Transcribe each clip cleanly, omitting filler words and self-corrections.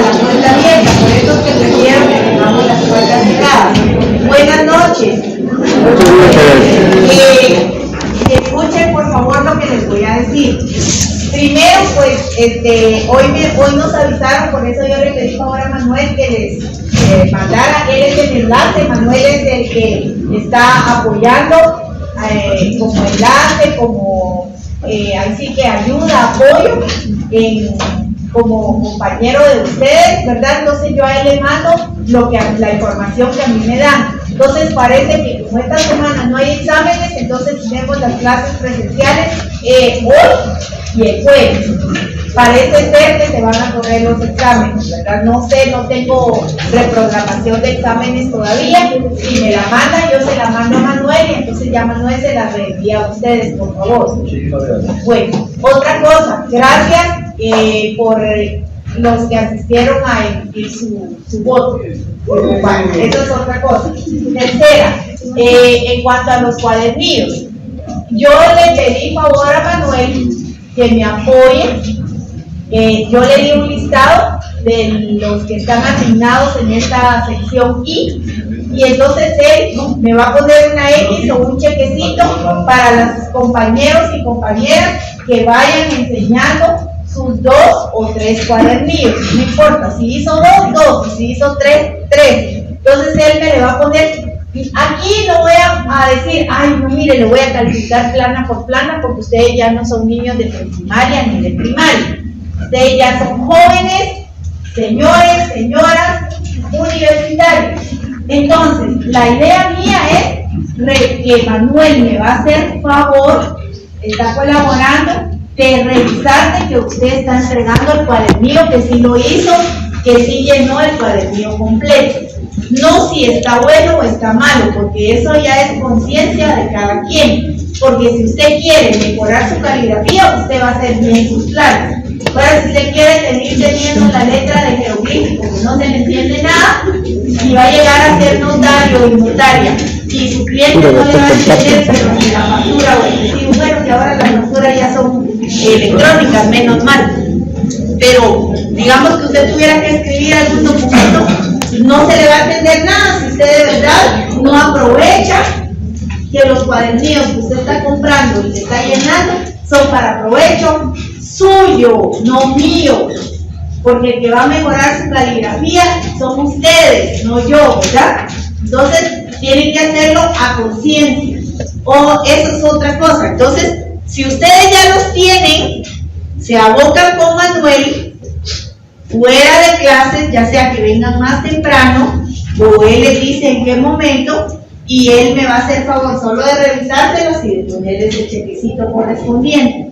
la puerta abierta, por eso es que prefiero que tengamos las puertas cerradas. Buenas noches. Escuchen por favor lo que les voy a decir. Primero, pues, hoy nos avisaron, por eso yo le pedí favor a Manuel que les mandara. Él es el enlace, Manuel es el que está apoyando como enlace, como ahí sí que ayuda, apoyo, como compañero de ustedes, ¿verdad? Entonces yo a él le mando la información que a mí me dan. Entonces parece que como esta semana no hay exámenes, entonces tenemos las clases presenciales hoy y el jueves. Parece ser que se van a correr los exámenes, ¿verdad? No sé, no tengo reprogramación de exámenes todavía. Si me la mandan, yo se la mando a Manuel y entonces ya Manuel se la reenvía a ustedes, por favor. Bueno, otra cosa, gracias por los que asistieron a emitir su voto. Bueno, eso es otra cosa. Tercera, en cuanto a los cuadernillos, yo le pedí favor a Manuel que me apoye. Yo le di un listado de los que están asignados en esta sección I, y entonces él me va a poner una X o un chequecito para los compañeros y compañeras que vayan enseñando sus 2 o 3 cuadernillos. No importa, si hizo 2, si hizo 3. Entonces él me le va a poner. Aquí no voy a decir, ay, no, mire, lo voy a calificar plana por plana, porque ustedes ya no son niños de primaria ni de primaria. Ustedes ya son jóvenes, señores, señoras, universitarios. Entonces, la idea mía es que Manuel me va a hacer favor, está colaborando, de revisar de que usted está entregando el cuadernillo, que sí lo hizo, que sí llenó el cuadernillo completo. No si está bueno o está malo, porque eso ya es conciencia de cada quien. Porque si usted quiere mejorar su caligrafía, usted va a hacer bien sus planes. Ahora, si usted quiere seguir teniendo la letra de jeroglífico, que no se le entiende nada, y va a llegar a ser notario y notaria, y su cliente no le va a entender, pero ni la factura o el recibo, bueno, que ahora las facturas ya son electrónicas, menos mal. Pero digamos que usted tuviera que escribir algún documento, no se le va a entender nada si usted de verdad no aprovecha que los cuadernillos que usted está comprando y que está llenando son para provecho suyo, no mío, porque el que va a mejorar su caligrafía son ustedes, no yo, ¿verdad? Entonces tienen que hacerlo a conciencia, o eso es otra cosa. Entonces, si ustedes ya los tienen, se abocan con Manuel fuera de clases, ya sea que vengan más temprano, o él les dice en qué momento, y él me va a hacer favor solo de revisárselos y de ponerles el chequecito correspondiente.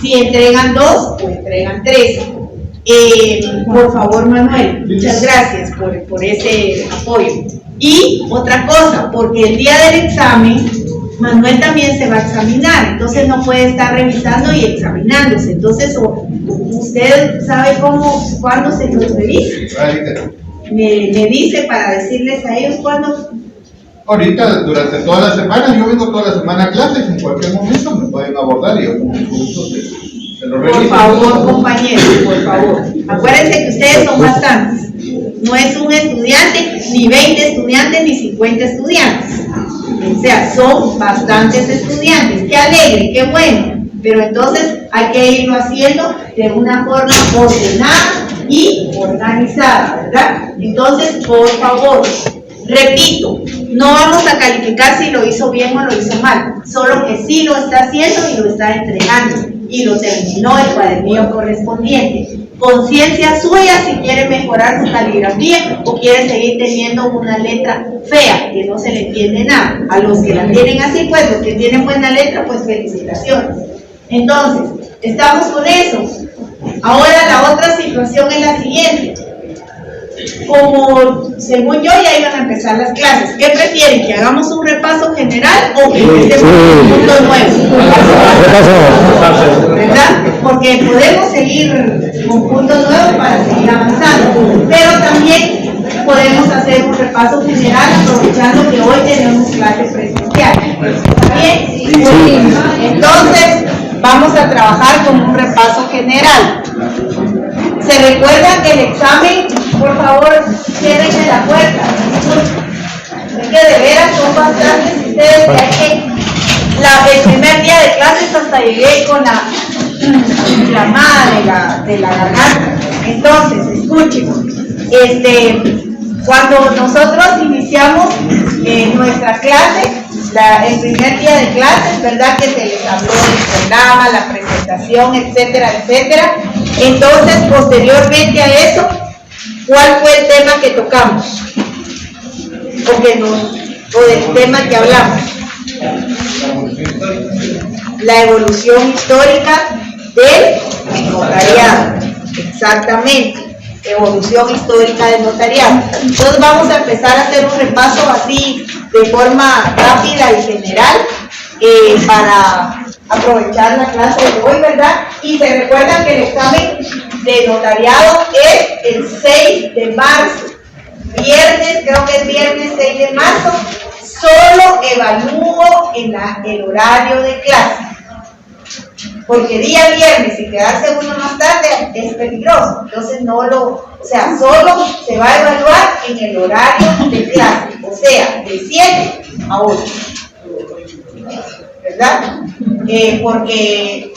Si entregan 2 o entregan 3. Por favor, Manuel, muchas gracias por ese apoyo. Y otra cosa, porque el día del examen, Manuel también se va a examinar, entonces no puede estar revisando y examinándose. Entonces, usted sabe cuándo se los revisa. Me dice para decirles a ellos cuándo. Ahorita, durante toda la semana, yo vengo toda la semana a clases, en cualquier momento me pueden abordar y yo con mucho gusto se lo reviso. Por favor, compañeros, por favor. Acuérdense que ustedes son bastantes. No es un estudiante, ni 20 estudiantes, ni 50 estudiantes. O sea, son bastantes estudiantes. Qué alegre, qué bueno. Pero entonces hay que irlo haciendo de una forma ordenada y organizada, ¿verdad? Entonces, por favor, repito, no vamos a calificar si lo hizo bien o lo hizo mal, solo que sí lo está haciendo y lo está entregando y lo terminó el cuadernillo correspondiente. Conciencia suya si quiere mejorar su caligrafía o quiere seguir teniendo una letra fea que no se le entiende nada. A los que la tienen así, pues los que tienen buena letra, pues felicitaciones. Entonces, estamos con eso. Ahora la otra situación es la siguiente. Como según yo ya iban a empezar las clases, ¿qué prefieren? ¿Que hagamos un repaso general o que empecemos con puntos nuevos? ¿Verdad? Porque podemos seguir con puntos nuevos para seguir avanzando, pero también podemos hacer un repaso general aprovechando que hoy tenemos clases presenciales. ¿Está bien? Entonces vamos a trabajar con un repaso general. Se recuerda que el examen, por favor, cierren la puerta. Es que de veras son bastantes ustedes, que hay que, el primer día de clases hasta llegué con la inflamada de la garganta. Entonces, escuchen, cuando nosotros iniciamos nuestra clase, el primer día de clases, ¿verdad? Que se les habló del programa, la presentación, etcétera, etcétera. Entonces, posteriormente a eso, ¿cuál fue el tema que tocamos? O del tema que hablamos. La evolución histórica del notariado. Exactamente. Evolución histórica del notariado. Entonces vamos a empezar a hacer un repaso así de forma rápida y general para aprovechar la clase de hoy, ¿verdad? Y se recuerdan que el examen de notariado es el 6 de marzo. Viernes, creo que es viernes 6 de marzo. Solo evalúo en el horario de clase. Porque día viernes y quedarse uno más tarde es peligroso. Entonces solo se va a evaluar en el horario de clase. O sea, de 7 a 8. ¿Verdad? Porque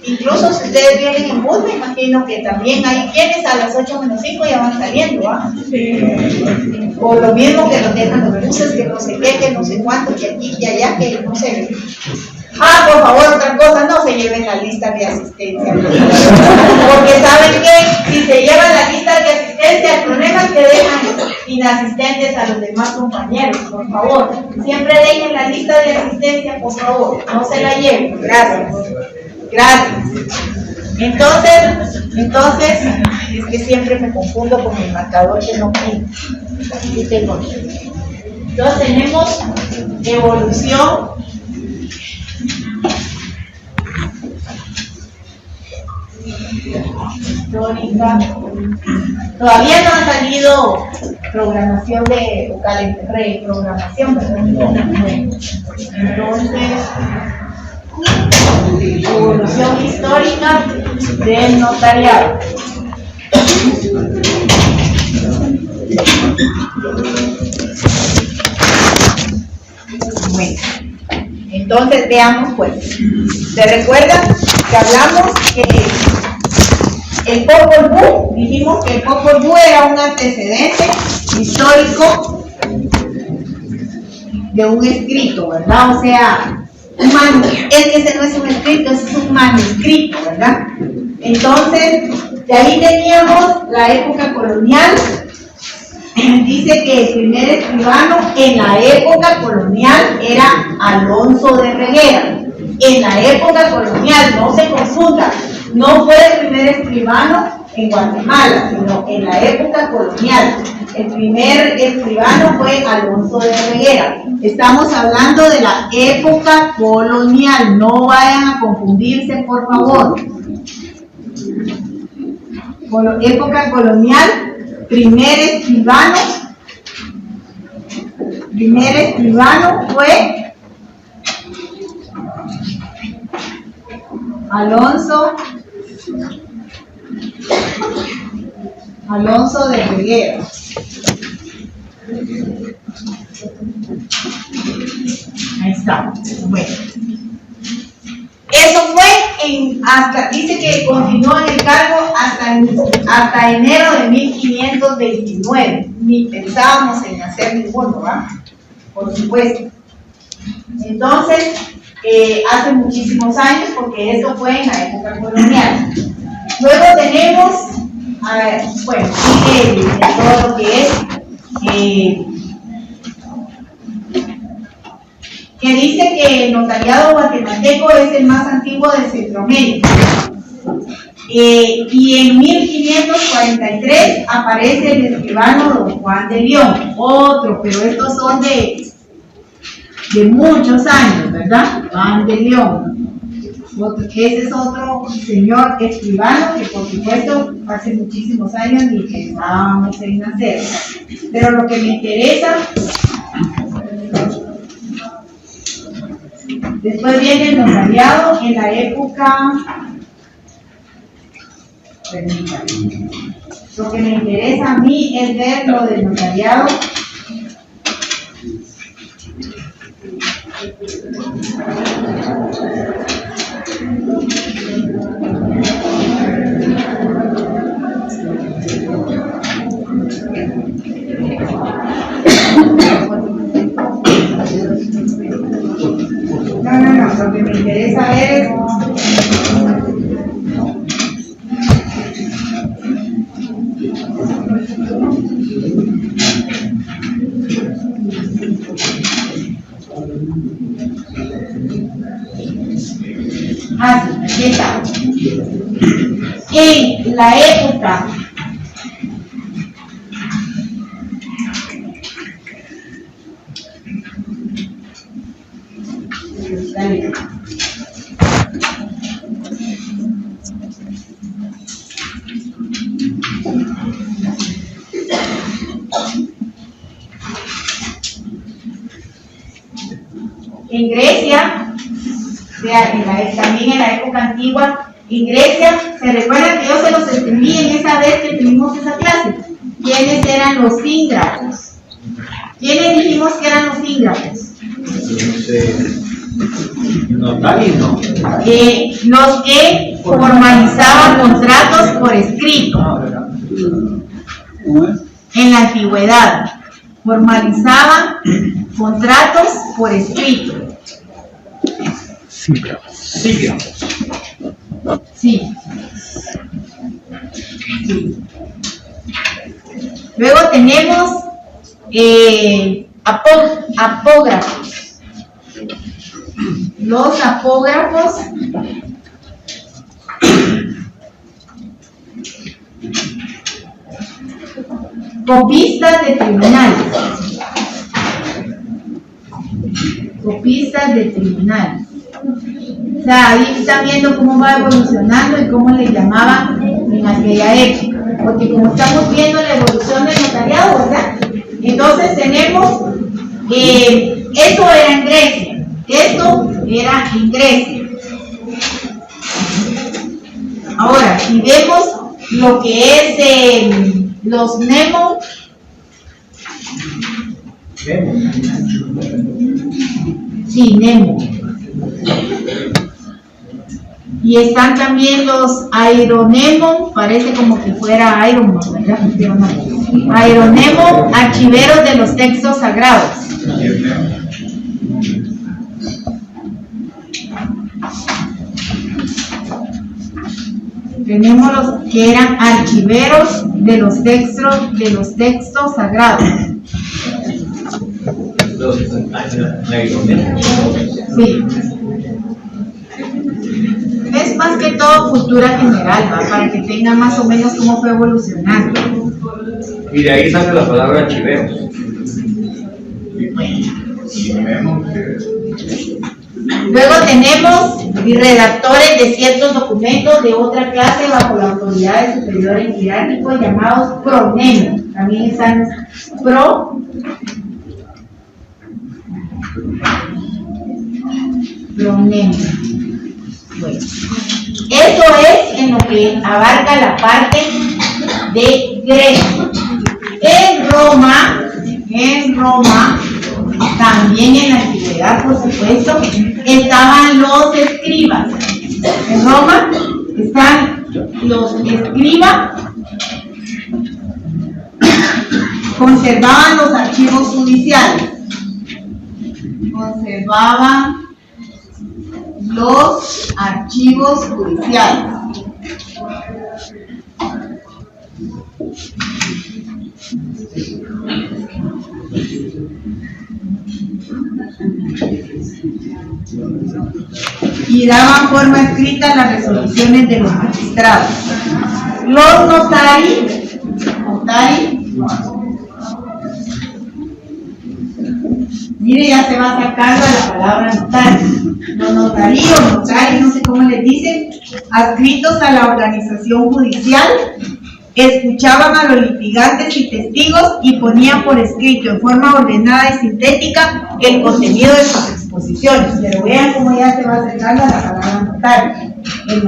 incluso si ustedes vienen en bus, me imagino que también hay quienes a las 8 menos 5 ya van saliendo, ¿ah? O lo mismo que nos dejan los buses, que no sé qué, que no sé cuánto, que aquí y allá, que no sé. Por favor, otra cosa, no se lleven la lista de asistencia. Porque saben que si se llevan la lista de asistencia, el problema es que dejan inasistentes a los demás compañeros, por favor. Siempre dejen la lista de asistencia, por favor. No se la lleven. Gracias. Gracias. Entonces, es que siempre me confundo con el marcador que no pinta. Aquí tengo. Entonces tenemos evolución histórica. Todavía no ha salido programación reprogramación, ¿verdad? Entonces, evolución histórica del notariado. Bueno, entonces veamos pues. ¿Se recuerdan que hablamos que el Popol Vuh, dijimos que el Popol Vuh era un antecedente histórico de un escrito, ¿verdad? O sea, ese no es un escrito, ese es un manuscrito, ¿verdad? Entonces, de ahí teníamos la época colonial. Dice que el primer escribano en la época colonial era Alonso de Reguera. En la época colonial, no se confunda, no fue el primer escribano en Guatemala, sino en la época colonial. El primer escribano fue Alonso de Reguera. Estamos hablando de la época colonial, no vayan a confundirse, por favor. Época colonial, primer escribano fue Alonso de Reguera. Ahí está. Bueno. Eso fue dice que continuó en el cargo hasta enero de 1529. Ni pensábamos en hacer ninguno, ¿verdad? Por supuesto. Entonces, hace muchísimos años, porque eso fue en la época colonial. Luego tenemos, sigue todo lo que es, que dice que el notariado guatemalteco es el más antiguo de Centroamérica. Y en 1543 aparece el escribano don Juan de León, otro, pero estos son de muchos años, ¿verdad? Juan de León. Ese es otro señor escribano que, por supuesto, hace muchísimos años ni pensábamos en nacer. Pero lo que me interesa, después viene el notariado en la época Permítanme. Lo que me interesa a mí es ver lo del notariado. No, lo que me interesa ver es aquí está. En la época en Grecia, también en la época antigua, en Grecia, se recuerdan que yo se los escribí en esa vez que tuvimos esa clase. ¿Quiénes eran los íngrafos? ¿Quiénes dijimos que eran los íngrafos? Notarios, ¿no? Los que formalizaban contratos por escrito. En la antigüedad, formalizaban contratos por escrito. Sí. Luego tenemos apógrafos. Los apógrafos copistas de tribunales. Copistas de tribunales. O sea, ahí están viendo cómo va evolucionando y cómo le llamaban en aquella época. Porque como estamos viendo la evolución del notariado, ¿verdad? Entonces tenemos, eso era en Grecia. Esto era en Grecia. Ahora, si vemos lo que es los Nemo. Sí, Nemo. Y están también los Aeronemo, parece como que fuera Iron Man, ¿verdad? Aeronemo, archiveros de los textos sagrados. Tenemos los que eran archiveros de los textos sagrados. Sí. Es más que todo cultura general, ¿va? Para que tengan más o menos cómo fue evolucionando. Y de ahí sale la palabra archiveros. Luego tenemos redactores de ciertos documentos de otra clase bajo la autoridad de superiores jerárquicos llamados pronemo. También están pronemo. Bueno, eso es en lo que abarca la parte de Grecia. En Roma, también en la antigüedad, por supuesto, estaban los escribas. En Roma están los escribas, conservaban los archivos judiciales. Conservaban los archivos judiciales. Y daban forma escrita a las resoluciones de los magistrados. Los notari, mire, ya se va sacando la palabra notario. Los notaríos, no sé cómo les dicen, adscritos a la organización judicial, escuchaban a los litigantes y testigos y ponían por escrito en forma ordenada y sintética el contenido de sus exposiciones. disposiciones, pero vean cómo ya se va acercando a la palabra notario, el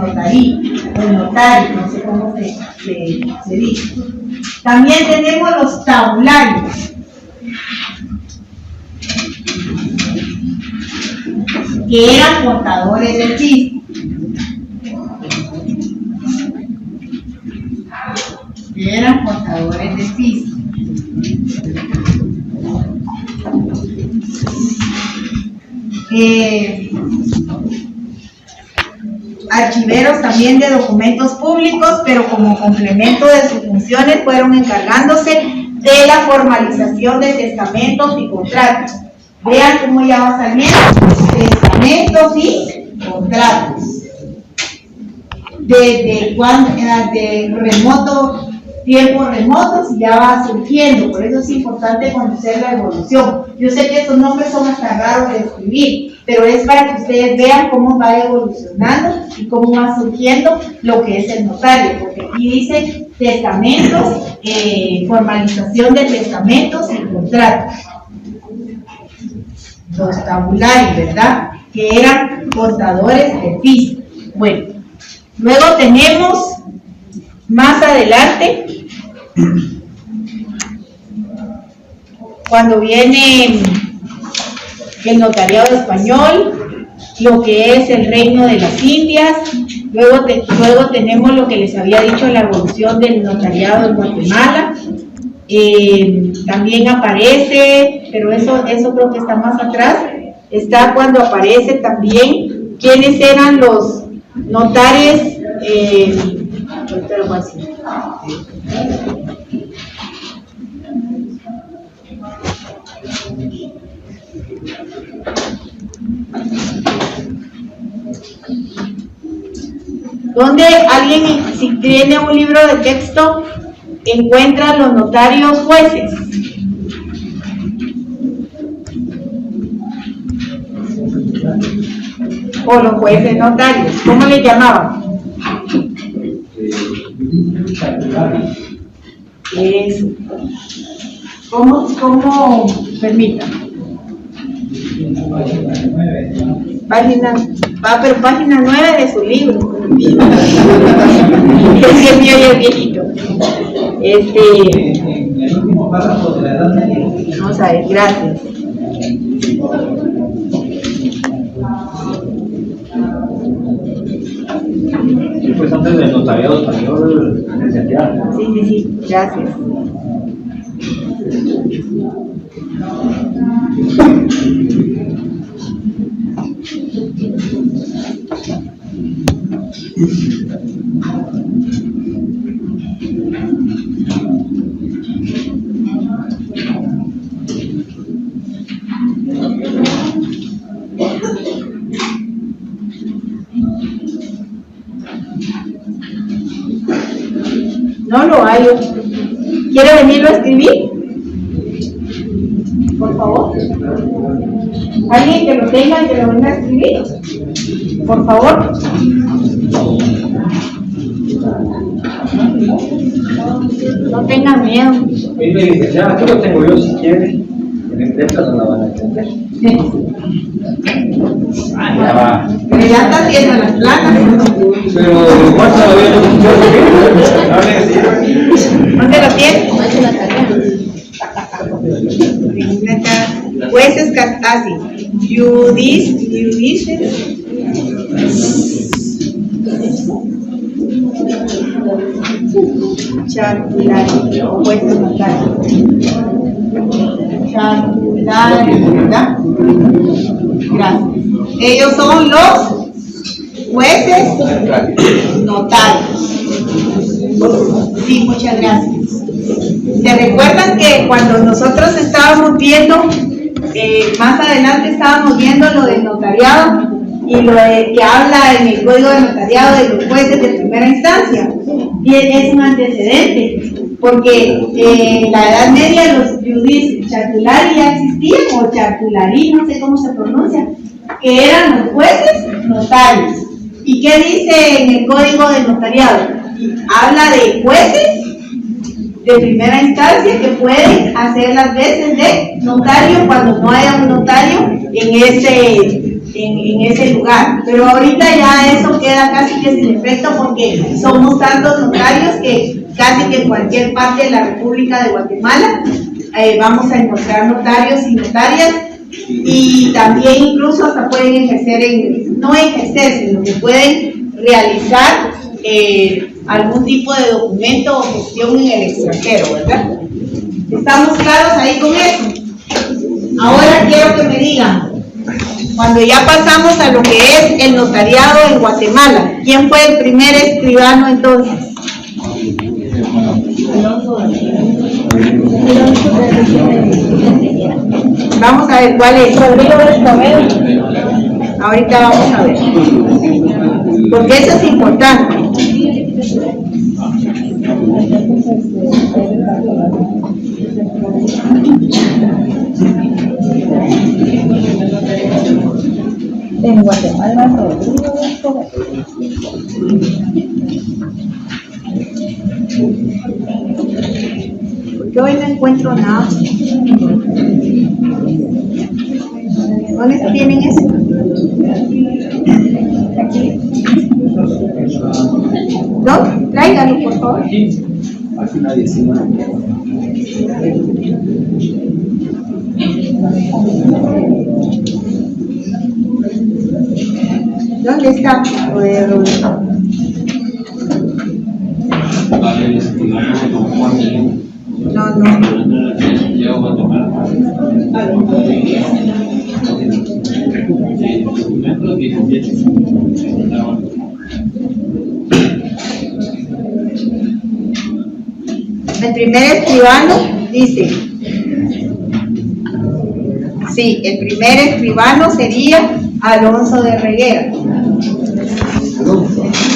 notario, no sé cómo se dice. También tenemos los tabularios, que eran portadores del fisco. Archiveros también de documentos públicos, pero como complemento de sus funciones fueron encargándose de la formalización de testamentos y contratos. Vean cómo ya va saliendo: testamentos y contratos. Desde cuando, de tiempos remotos, ya va surgiendo. Por eso es importante conocer la evolución. Yo sé que estos nombres son hasta raros de escribir, pero es para que ustedes vean cómo va evolucionando y cómo va surgiendo lo que es el notario, porque aquí dice testamentos, formalización de testamentos y contratos. Los tabularios, ¿verdad? Que eran portadores de fisco. Bueno, luego tenemos más adelante, cuando viene el notariado español, lo que es el Reino de las Indias, luego tenemos lo que les había dicho, la evolución del notariado en Guatemala. También aparece, pero eso creo que está más atrás, está cuando aparece también quiénes eran los notarios, donde alguien, si tiene un libro de texto, encuentra los notarios jueces. O los jueces notarios, ¿cómo le llamaban? Eso. ¿Cómo? Permítanme. Pero página 9 de su libro. Es que el mío ya es viejito. El último párrafo de la Edad Media. Vamos a ver, gracias. Sí, pues antes del notariado español, licenciado. Sí, gracias. No lo hay. ¿Quiere venirlo a escribir? Por favor. ¿Alguien que lo tenga y que lo venga a escribir? Por favor. No tengan miedo. Mire, licenciada, aquí lo tengo yo si quiere. En el texto no la van a entender. Ya va. Pero ya está haciendo las placas. Pero igual todavía no ¿Dónde lo tiene? Jueces así. Judices. Charculario. Jueces notarios. Charculario, ¿verdad? Gracias. Ellos son los jueces notarios. Sí, muchas gracias. ¿Se recuerdan que cuando nosotros estábamos viendo, más adelante estábamos viendo lo del notariado y lo que habla en el código de notariado de los jueces de primera instancia? Y es un antecedente, porque en la Edad Media los judices charculari ya existían, o charculari, no sé cómo se pronuncia, que eran los jueces notarios. ¿Y qué dice en el código de notariado? Habla de jueces de primera instancia que pueden hacer las veces de notario cuando no haya un notario en ese lugar. Pero ahorita ya eso queda casi que sin efecto porque somos tantos notarios que casi que en cualquier parte de la República de Guatemala vamos a encontrar notarios y notarias, y también incluso hasta pueden ejercer, no ejercer, sino que pueden realizar algún tipo de documento o gestión en el extranjero, ¿verdad? ¿Estamos claros ahí con eso? Ahora quiero que me digan, cuando ya pasamos a lo que es el notariado en Guatemala, ¿quién fue el primer escribano entonces? Vamos a ver cuál es. Ahorita vamos a ver, porque eso es importante. En Guatemala, Porque hoy no encuentro nada. ¿Dónde tienen eso? Aquí. ¿Dónde? Tráigalo, por favor. Aquí la 19. ¿Dónde está? El primer escribano dice, sí, el primer escribano sería Alonso de Reguera.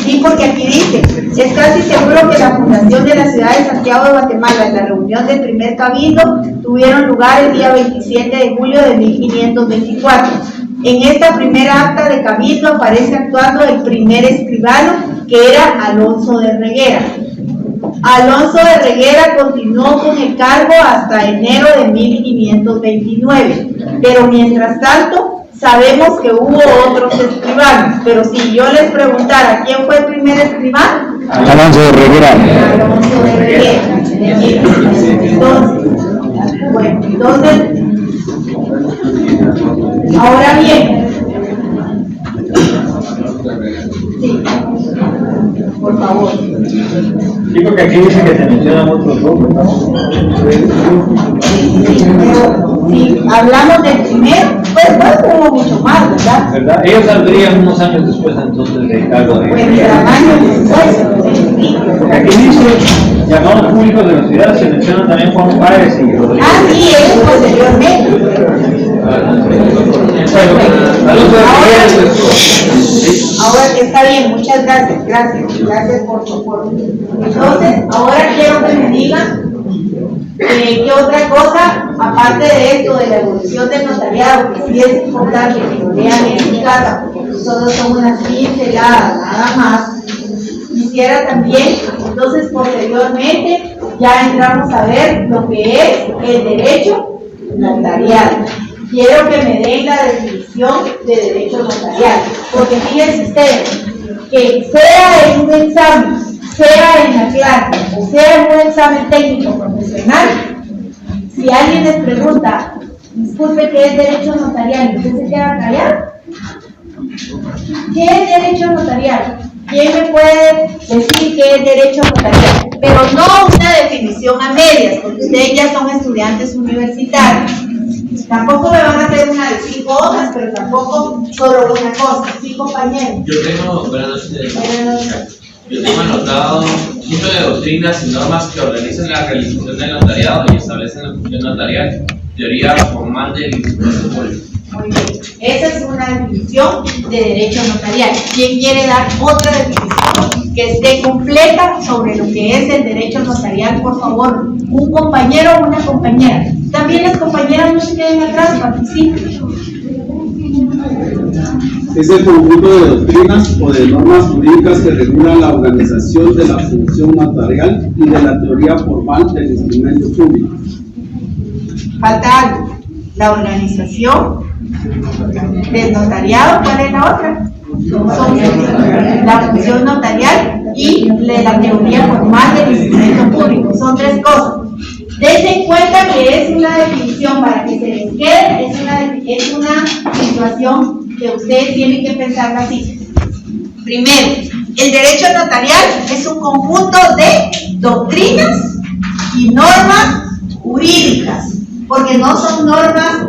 Sí, porque aquí dice, es casi seguro que la fundación de la ciudad de Santiago de Guatemala y la reunión del primer cabildo tuvieron lugar el día 27 de julio de 1524. En esta primera acta de cabildo aparece actuando el primer escribano, que era Alonso de Reguera. Alonso de Reguera continuó con el cargo hasta enero de 1529, pero mientras tanto sabemos que hubo otros escribanos. Pero si yo les preguntara quién fue el primer escribano, Alonso de Reguera. Alonso de Reguera. Entonces, ahora bien, sí, por favor. Sí, porque aquí dice que se mencionan otros nombres, ¿no? Pero si hablamos del primero, pues hubo mucho más, ¿verdad? ¿Verdad? Ellos saldrían unos años después entonces de cargo de... Pues serán años después, sí. Porque aquí dice, llamados públicos de la ciudad, se menciona también Juan Páez y Rodríguez. Ah, sí, eso posteriormente. Ahora está bien, muchas gracias, gracias por su apoyo. Entonces, ahora quiero que me digan qué otra cosa, aparte de esto, de la evolución del notariado, que sí es importante que lo vean en su casa, porque solo son unas pinceladas, nada más. Quisiera también, entonces, posteriormente, ya entramos a ver lo que es el derecho notarial. Quiero que me den la definición de derecho notarial, porque fíjense ustedes, que sea en un examen, sea en la clase, o sea en un examen técnico profesional, si alguien les pregunta, disculpe, ¿qué es derecho notarial? ¿Y usted se queda callado? ¿Qué es derecho notarial? ¿Quién me puede decir qué es derecho notarial? Pero no una definición a medias, porque ustedes ya son estudiantes universitarios. Tampoco me van a hacer una de 5 hojas, pero tampoco solo una cosa. Sí, compañeros. Yo tengo anotado mucho de doctrinas y normas que organizan la realización del notariado y establecen la función notarial, teoría formal del instrumento público. Muy bien. Esa es una definición de derecho notarial. ¿Quién quiere dar otra definición que esté completa sobre lo que es el derecho notarial? Por favor, un compañero o una compañera. También las compañeras no se queden atrás, participen. Es el conjunto de doctrinas o de normas jurídicas que regulan la organización de la función notarial y de la teoría formal del instrumento público. Falta algo. la organización del notariado. ¿Cuál es la otra? Son la función notarial y la teoría formal del instrumento público. Son tres cosas. Dense en cuenta que es una definición para que se les quede, es una situación que ustedes tienen que pensar así. Primero, el derecho notarial es un conjunto de doctrinas y normas jurídicas, porque no son normas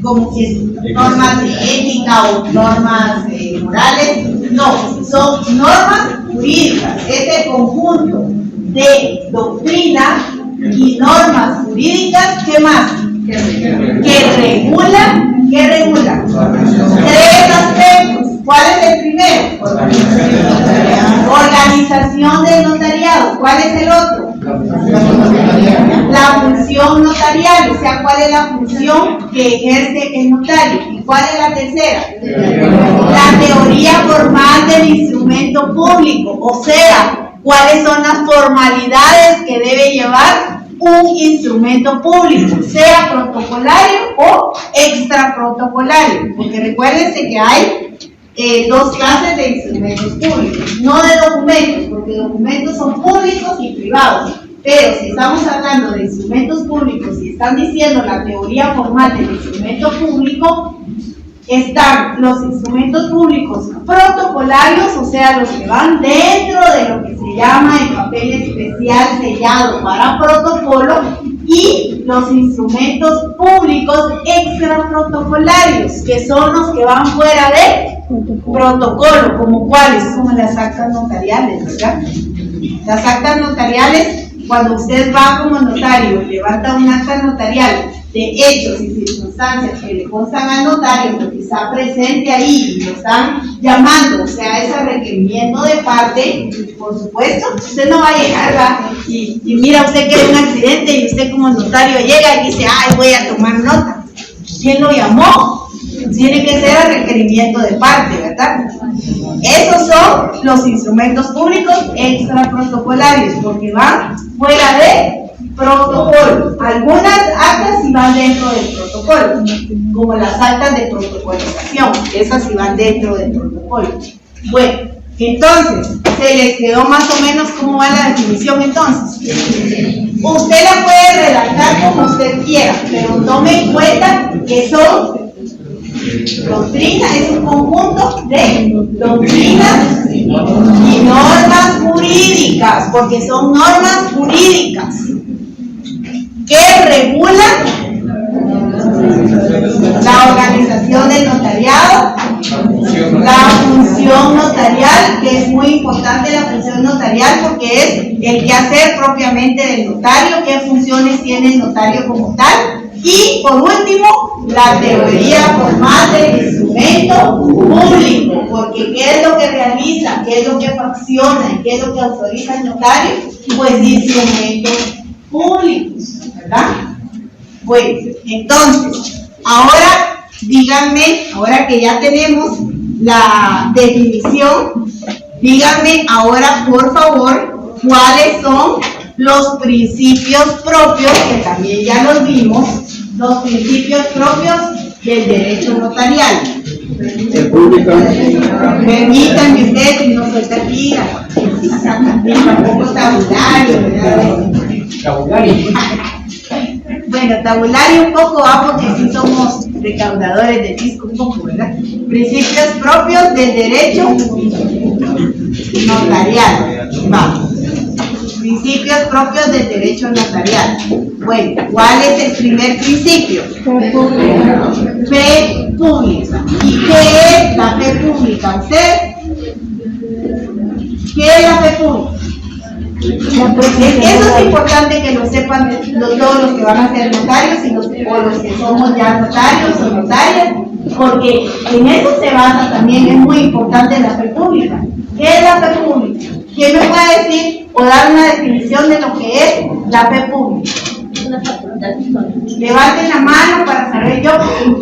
como que normas de ética o normas morales, no, son normas jurídicas. Este conjunto de doctrina y normas jurídicas, ¿qué más? Que regulan, tres aspectos. ¿Cuál es el primero? Organización del notariado. ¿Cuál es el otro? La función notarial, o sea, ¿cuál es la función que ejerce el notario? ¿Y cuál es la tercera? La teoría formal del instrumento público, o sea, ¿cuáles son las formalidades que debe llevar un instrumento público, sea protocolario o extraprotocolario? Porque recuérdense que hay dos clases de instrumentos públicos, no de documentos, porque documentos son públicos y privados. Pero si estamos hablando de instrumentos públicos y están diciendo la teoría formal del instrumento público, están los instrumentos públicos protocolarios, o sea, los que van dentro de lo que se llama el papel especial sellado para protocolo, y los instrumentos públicos extraprotocolarios, que son los que van fuera de protocolo, como cuáles, como las actas notariales, ¿verdad? Las actas notariales, cuando usted va como notario y levanta un acta notarial de hechos y circunstancias que le constan al notario, porque está presente ahí y lo están llamando, o sea, ese requerimiento de parte, por supuesto, usted no va a llegar, ¿verdad? Y mira usted que hay un accidente y usted como notario llega y dice, ay, voy a tomar nota. ¿Quién lo llamó? Tiene que ser a requerimiento de parte, ¿verdad? Esos son los instrumentos públicos extraprotocolarios, porque van fuera de protocolo. Algunas actas sí van dentro del protocolo, como las actas de protocolización, esas sí van dentro del protocolo. Bueno, entonces, ¿se les quedó más o menos cómo va la definición entonces? Usted la puede redactar como usted quiera, pero tome en cuenta que son doctrina, es un conjunto de doctrinas y normas jurídicas, porque son normas jurídicas que regulan la organización del notariado, la función notarial, que es muy importante la función notarial porque es el quehacer propiamente del notario, qué funciones tiene el notario como tal, y por último, la teoría formal del instrumento público, porque qué es lo que realiza, qué es lo que fracciona, qué es lo que autoriza el notario, pues instrumentos públicos, ¿verdad? Bueno, entonces, ahora díganme, ahora que ya tenemos la definición, díganme ahora por favor cuáles son los principios propios, que también ya los vimos, los principios propios del derecho notarial. Permítanme ustedes, si no soy testiga, ni tampoco tabulario, ¿verdad? Bueno, tabulario un poco, porque sí somos recaudadores de fisco un poco, ¿verdad? Principios propios del derecho notarial. Vamos. Principios propios del derecho notarial. Bueno, ¿cuál es el primer principio? Fe pública. ¿Y qué es la fe pública? ¿Usted? ¿Qué es la fe pública? Eso es importante que lo sepan todos los que van a ser notarios o los que somos ya notarios o notarias, porque en eso se basa también, es muy importante la fe pública. ¿Qué es la fe pública? ¿Quién me puede decir o dar una definición de lo que es la fe pública? Levanten la mano para saber yo,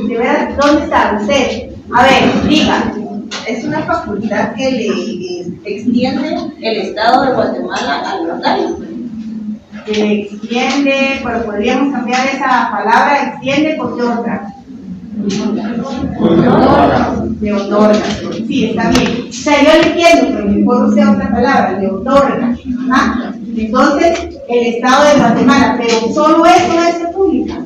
de veras, ¿dónde está usted? A ver, diga. Es una facultad que le extiende el Estado de Guatemala al notario. que extiende, pero podríamos cambiar esa palabra extiende por qué otra. Le otorga. Sí, está bien. O sea, yo le entiendo, pero mejor use otra palabra, le otorga. ¿Ah? Entonces, el Estado de Guatemala, pero solo eso es república.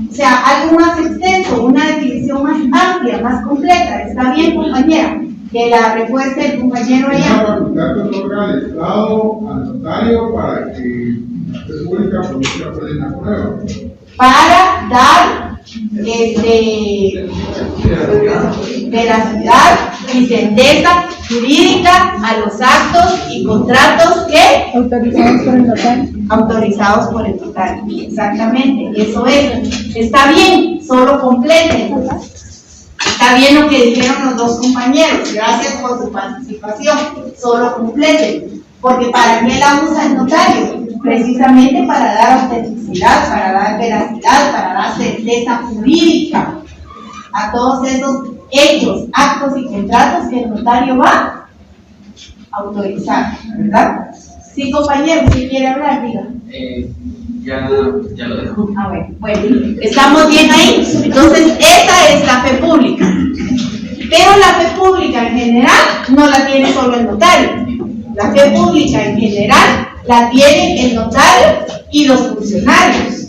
O sea, algo más extenso, una definición más amplia, más completa. ¿Está bien, compañera? Que la respuesta del compañero allá. Una facultad que otorga el Estado al notario para que la República produzca plena prueba. Para dar veracidad y certeza jurídica a los actos y contratos que Autorizados por el notario. autorizados por el notario. Exactamente, eso es. Está bien, solo completen. Está bien lo que dijeron los dos compañeros. Gracias por su participación. Solo completen. Porque ¿para qué la usa el notario? Precisamente para dar autenticidad, para dar veracidad, para dar certeza jurídica a todos esos hechos, actos y contratos que el notario va a autorizar, ¿verdad? Sí, compañero, si quiere hablar, diga. Ya lo dejo. Ah, bueno, ¿estamos bien ahí? Entonces, esa es la fe pública. Pero la fe pública en general no la tiene solo el notario. La fe pública en general la tiene el notario y los funcionarios.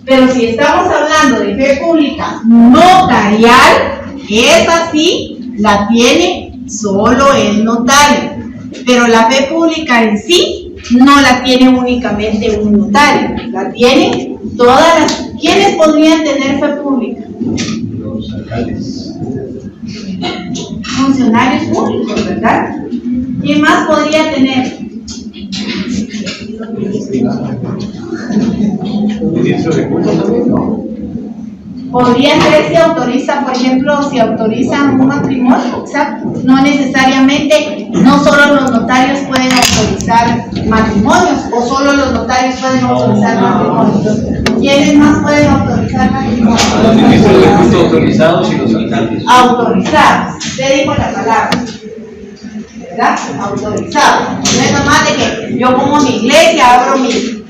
Pero si estamos hablando de fe pública notarial, esa sí la tiene solo el notario. Pero la fe pública en sí no la tiene únicamente un notario, la tiene todas las... ¿Quiénes podrían tener fe pública? Los alcaldes. Funcionarios públicos, ¿verdad? ¿Quién más podría tener? Ministro de Culto también, ¿no? Podría ser si autoriza, por ejemplo, si autorizan un matrimonio, exacto. No necesariamente, no solo los notarios pueden autorizar matrimonios, o solo los notarios pueden autorizar matrimonios. ¿Quiénes más pueden autorizar matrimonios? Los ministros de Culto autorizados y los alcaldes. Autorizados. Usted dijo la palabra, ¿verdad? Autorizado. No es nomás de que yo pongo mi iglesia, abro mi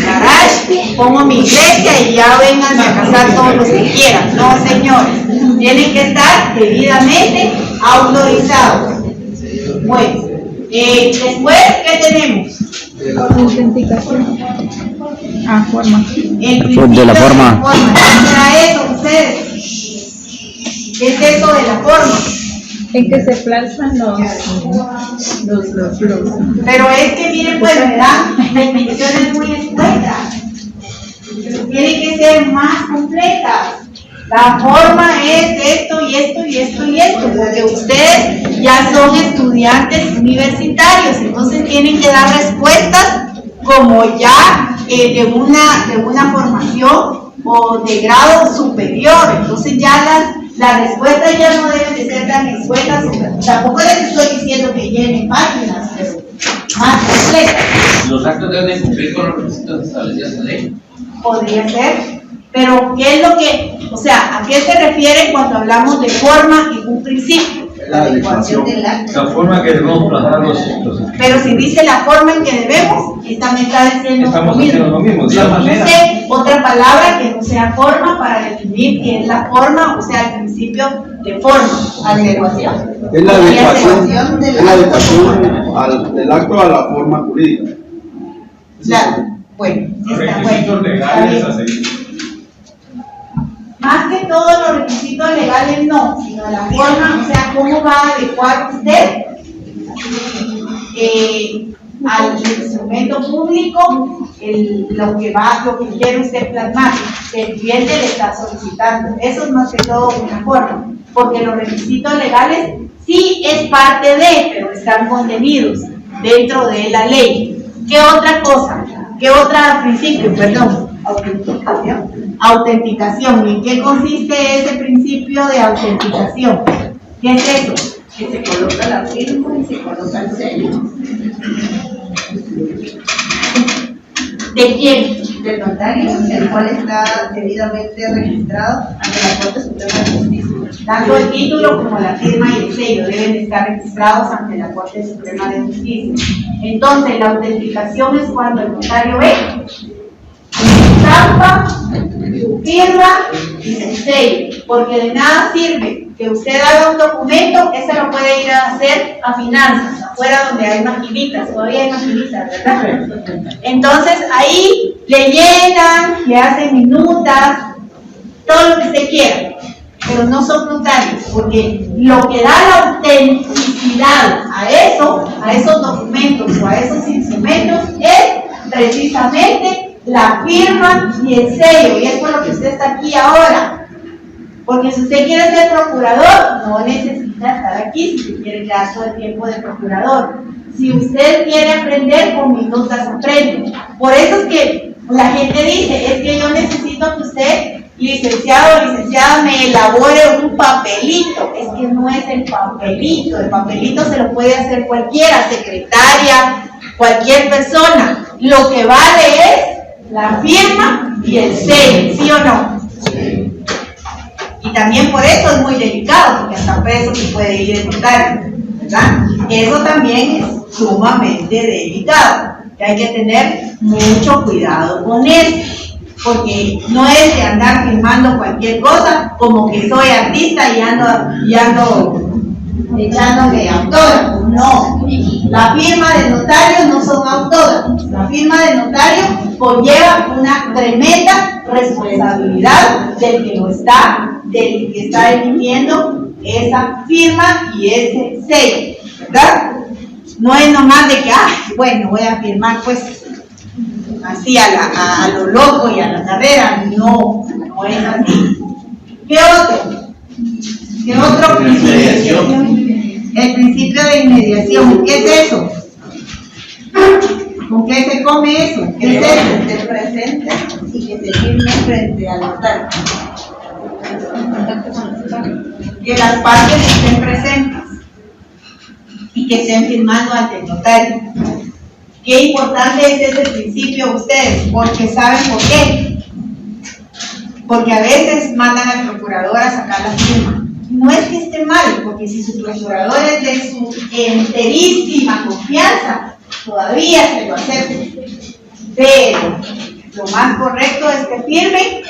garage, pongo mi iglesia y ya vengan a casar todos los que quieran. No, señores, tienen que estar debidamente autorizados. Bueno, después, ¿qué tenemos? Autenticación. Ah, forma. El principio De la forma. ¿Qué será eso, ustedes? ¿Qué es eso de la forma? En que se plasman los. Pero es que miren, pues, ¿verdad? Definiciones muy escuetas. Tienen que ser más completas. La forma es esto y esto y esto y esto, porque ustedes ya son estudiantes universitarios, entonces tienen que dar respuestas como ya de una formación o de grado superior. Entonces ya las respuestas ya no deben de ser tan escuetas, tampoco les estoy diciendo que llenen páginas, pero más completas. Los actos deben cumplir con los requisitos establecidos en la ley. Podría ser, pero ¿qué es lo que, o sea, a qué se refiere cuando hablamos de forma en un principio? La adecuación. La forma que debemos plasmar los Pero si dice la forma en que debemos, esta me está diciendo estamos haciendo lo mismo, de Yo la manera. puse otra palabra que no sea forma para definir qué es la forma, o sea, el principio de forma, adecuación. Es la adecuación, de es la adecuación del acto a la forma jurídica. Bueno, está bueno. Está bien. Más que todos los requisitos legales no, sino la forma, o sea, cómo va a adecuar usted al instrumento público lo que quiere usted plasmar, que el cliente le está solicitando. Eso es más que todo una forma, porque los requisitos legales sí es parte de, pero están contenidos dentro de la ley. ¿Qué otra cosa? ¿Qué otro principio? Perdón. Autenticación. ¿Y en qué consiste ese principio de autenticación? ¿Qué es eso? Que se coloca la firma y se coloca el sello. ¿De quién? Del notario, el cual está debidamente registrado ante la Corte Suprema de Justicia. tanto el título como la firma y el sello deben estar registrados ante la Corte Suprema de Justicia. Entonces, la autenticación es cuando el notario ve su estampa, su firma y su sello, porque de nada sirve que usted haga un documento, ese lo puede ir a hacer a finanzas, afuera donde hay maquinitas, todavía hay maquinitas, ¿verdad? Entonces ahí le llenan, le hacen minutas, todo lo que usted quiera, pero no son notarios, porque lo que da la autenticidad a esos documentos o a esos instrumentos es precisamente la firma y el sello, y es por lo que usted está aquí ahora. Porque si usted quiere ser procurador, no necesita estar aquí si usted quiere quedar todo el tiempo de procurador. Si usted quiere aprender, con minutas aprende. Por eso es que la gente dice, es que yo necesito que usted, licenciado o licenciada, me elabore un papelito. Es que no es el papelito se lo puede hacer cualquiera, secretaria, cualquier persona. Lo que vale es la firma y el sello, ¿sí o no? Sí. Y también por eso es muy delicado, porque hasta preso se puede ir el notario, ¿verdad? Eso también es sumamente delicado, que hay que tener mucho cuidado con eso, porque no es de andar firmando cualquier cosa, como que soy artista y ando echándome autógrafos. No, la firma del notario no son autógrafos. La firma del notario conlleva una tremenda responsabilidad del que está emitiendo esa firma y ese sello, ¿verdad? No es nomás de que, bueno, voy a firmar pues así a lo loco y a la carrera. No es así. ¿Qué otro principio? El principio de inmediación. ¿Qué es eso? ¿Con qué se come eso? ¿Qué es eso? Que se presente y que se firme frente al notario. Que las partes estén presentes y que estén firmando ante el notario. Qué importante es ese principio ustedes, porque ¿saben por qué? Porque a veces mandan al procurador a sacar la firma. No es que esté mal, porque si su procurador es de su enterísima confianza, todavía se lo acepta. Pero lo más correcto es que firme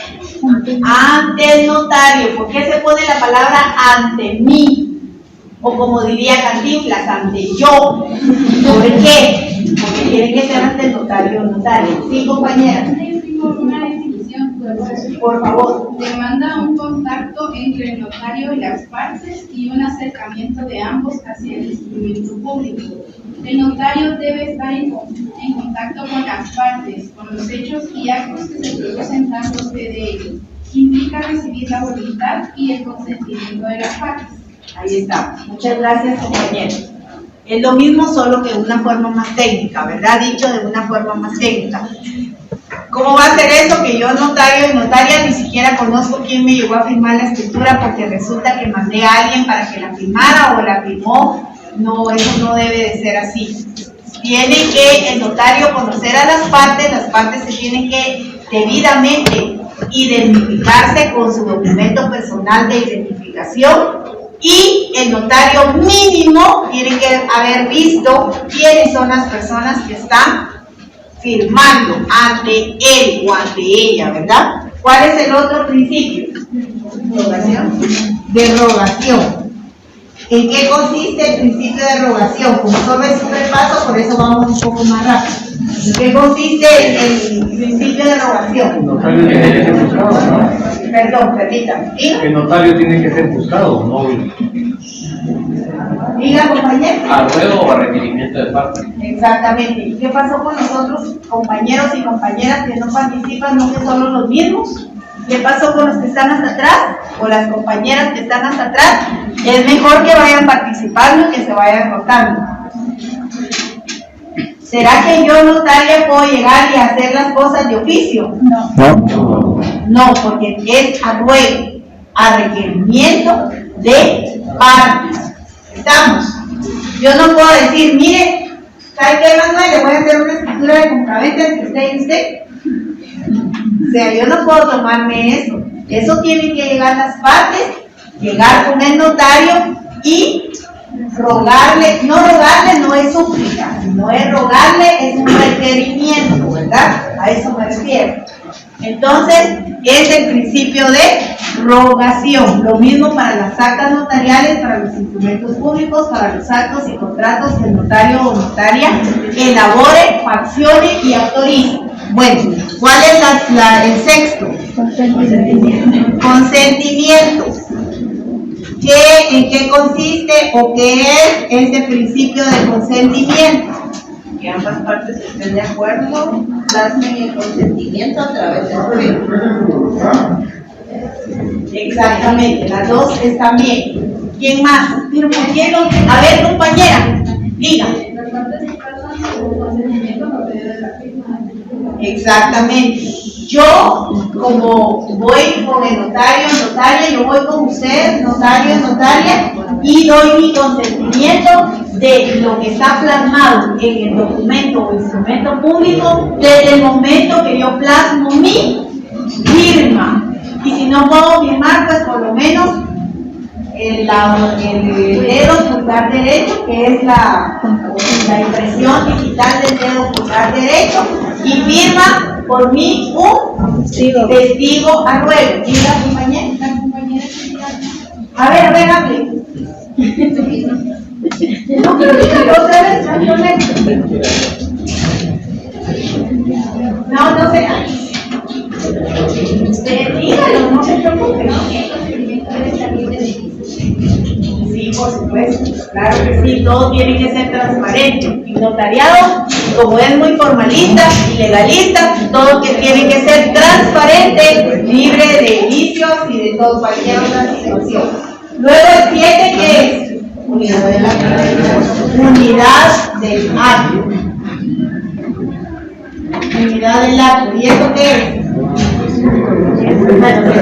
ante el notario. ¿Por qué se pone la palabra ante mí? O como diría Cantinflas, ante yo. ¿Por qué? Porque tiene que ser ante el notario o notario. Sí, compañera. Una definición, por favor. Demanda un contacto entre el notario y las partes y un acercamiento de ambos hacia el instrumento público. El notario debe estar en contacto con las partes, con los hechos y actos que se producen dándose de ellos. Implica recibir la voluntad y el consentimiento de las partes. Ahí está. Muchas gracias, compañero. Es lo mismo, solo que de una forma más técnica, ¿verdad? Dicho de una forma más técnica. ¿Cómo va a ser eso que yo, notario y notaria, ni siquiera conozco quién me llegó a firmar la escritura porque resulta que mandé a alguien para que la firmara o la firmó? No, eso no debe de ser así. Tiene que el notario conocer a las partes se tienen que debidamente identificarse con su documento personal de identificación y el notario mínimo tiene que haber visto quiénes son las personas que están firmando ante él o ante ella, ¿verdad? ¿Cuál es el otro principio? Derogación. ¿En qué consiste el principio de derogación? Como solo es un repaso, por eso vamos un poco más rápido. ¿En qué consiste el principio de derogación? El notario tiene que ser buscado, ¿no? Perdón, permítame. El notario tiene que ser buscado, ¿no? Diga, compañero. ¿A ruego o a requerimiento de parte? Exactamente. ¿Y qué pasó con los otros compañeros y compañeras que no participan, no que solo los mismos? ¿Qué pasó con los que están hasta atrás? O las compañeras que están hasta atrás. Es mejor que vayan participando y que se vayan rotando. ¿Será que yo, notaria, puedo llegar y hacer las cosas de oficio? No. No, porque es a ruego, a requerimiento de partes. ¿Estamos? Yo no puedo decir, mire, ¿sabe qué, Manuel? Le voy a hacer una escritura de compraventa entre usted y usted. O sea, yo no puedo tomarme eso. Eso tienen que llegar las partes llegar con el notario y rogarle, no es súplica, no es rogarle, es un requerimiento, ¿verdad? A eso me refiero. Entonces, es el principio de rogación. Lo mismo para las actas notariales, para los instrumentos públicos, para los actos y contratos que el notario o notaria elabore, faccione y autorice. Bueno, ¿cuál es el sexto? Consentimiento. ¿En qué consiste o qué es este principio de consentimiento? Que ambas partes estén de acuerdo, plasmen el consentimiento a través del juego. Exactamente, las dos están bien. ¿Quién más? Pero ¿por qué no? A ver, compañera, diga. Las partes que pasan su consentimiento por medio de la firma. Exactamente. Yo, como voy con el notario, notaria, yo voy con usted, notario, notaria, y doy mi consentimiento de lo que está plasmado en el documento o instrumento público desde el momento que yo plasmo mi firma. Y si no puedo firmar, pues por lo menos el dedo pulgar derecho, que es la impresión digital del dedo pulgar derecho, y firma por mí un testigo a ruego. ¿Y la compañera? A ver, hable. No, pero dígalo otra vez, no sé. Usted dígalo, no se preocupe. Sí, por supuesto, claro que sí, todo tiene que ser transparente. Y notariado, como es muy formalista y legalista, todo que tiene que ser transparente, libre de vicios y de todo, cualquier otra situación. Luego el 7, ¿qué es? Unidad del acto. Unidad del acto. Unidad del acto. ¿Y eso qué es? Se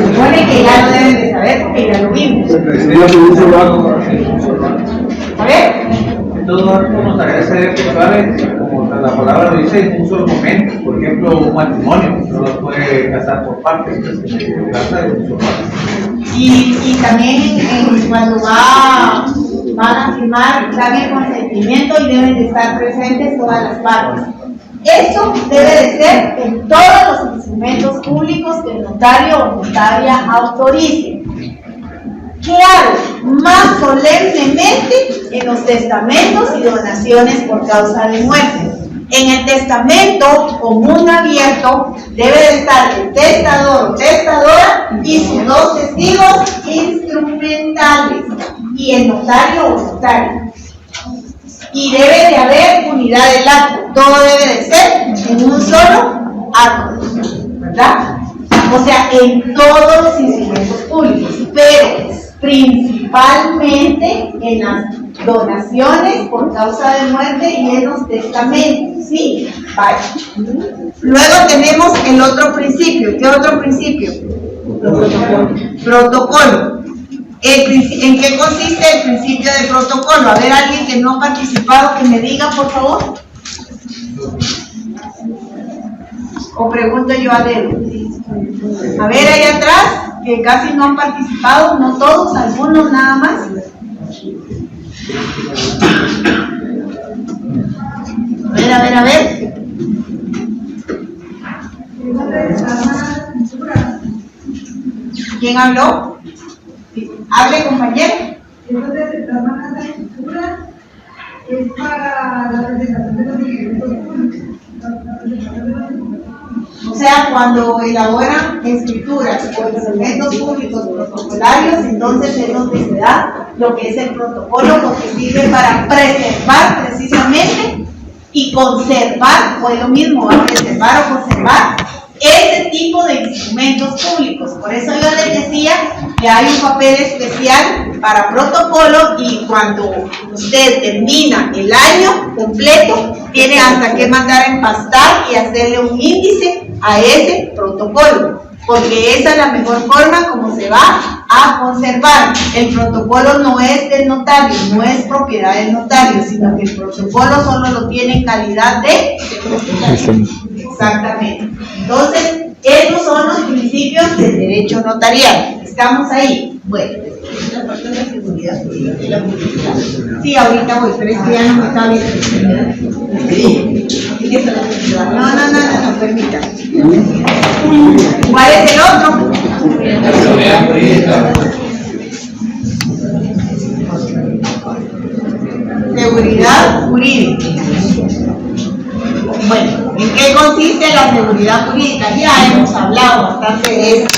supone que ya lo deben de saber porque ya lo vimos. A ver. En todo acto notarial se debe efectuar, como la palabra lo dice, en un solo momento. Por ejemplo, un matrimonio no lo puede casar por partes, se casa de un solo parte. Y también cuando van a firmar, dan el consentimiento y deben de estar presentes todas las partes. Eso debe de ser en todos los instrumentos públicos que el notario o notaria autorice. ¿Qué hago? Más solemnemente en los testamentos y donaciones por causa de muerte. En el testamento común abierto debe de estar el testador o testadora y sus dos testigos instrumentales y el notario o notaria. Y debe de haber unidad del acto. Todo debe de ser en un solo acto, ¿verdad? O sea, en todos los instrumentos públicos, pero principalmente en las donaciones por causa de muerte y en los testamentos, ¿sí? Vale. Luego tenemos el otro principio. ¿Qué otro principio? Protocolo. ¿En qué consiste el principio de protocolo? A ver, alguien que no ha participado, que me diga, por favor. O pregunto yo a dedo. A ver, ahí atrás, que casi no han participado, no todos, algunos nada más. A ver. ¿Quién habló? Hable, compañero. Entonces, la hermana de escritura es para la presentación de los documentos públicos. O sea, cuando elaboran escrituras o instrumentos públicos protocolarios, entonces es donde se da lo que es el protocolo, lo que sirve para preservar precisamente y conservar, o es lo mismo, a preservar o conservar ese tipo de instrumentos públicos. Por eso yo les decía que hay un papel especial para protocolo y cuando usted termina el año completo, tiene hasta que mandar a empastar y hacerle un índice a ese protocolo, porque esa es la mejor forma como se va a conservar. El protocolo no es del notario, no es propiedad del notario, sino que el protocolo solo lo tiene en calidad de... Exactamente. Entonces, esos son los principios del derecho notarial. ¿Estamos ahí? Bueno. parte de la seguridad jurídica y la publicidad. Sí, ahorita voy, pero es que ya no me está bien. No, permítame. ¿Cuál es el otro? Seguridad jurídica. Seguridad jurídica. Bueno, ¿en qué consiste la seguridad jurídica? Ya hemos hablado bastante de eso.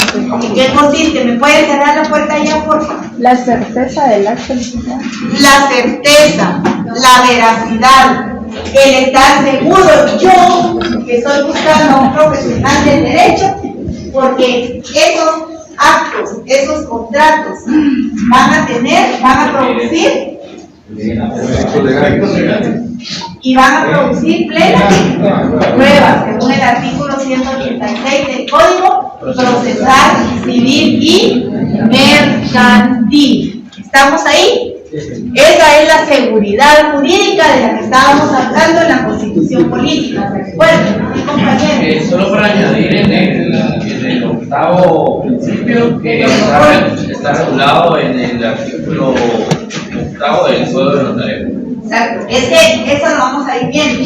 ¿En qué consiste? ¿Me puede cerrar la puerta ya, por favor? La certeza del acto. La certeza, la veracidad, el estar seguro. Yo, que estoy buscando a un profesional del derecho, porque esos actos, esos contratos van a producir y van a producir plenas pruebas, según el artículo 186 del Código Procesal Civil y Mercantil. ¿Estamos ahí? Esa es la seguridad jurídica de la que estábamos hablando en la Constitución Política, ¿recuerdan? ¿Sí, compañeros? Solo para añadir en el octavo principio, que está regulado en el artículo octavo del Código de Notariado. Exacto, es que eso lo vamos a ir viendo.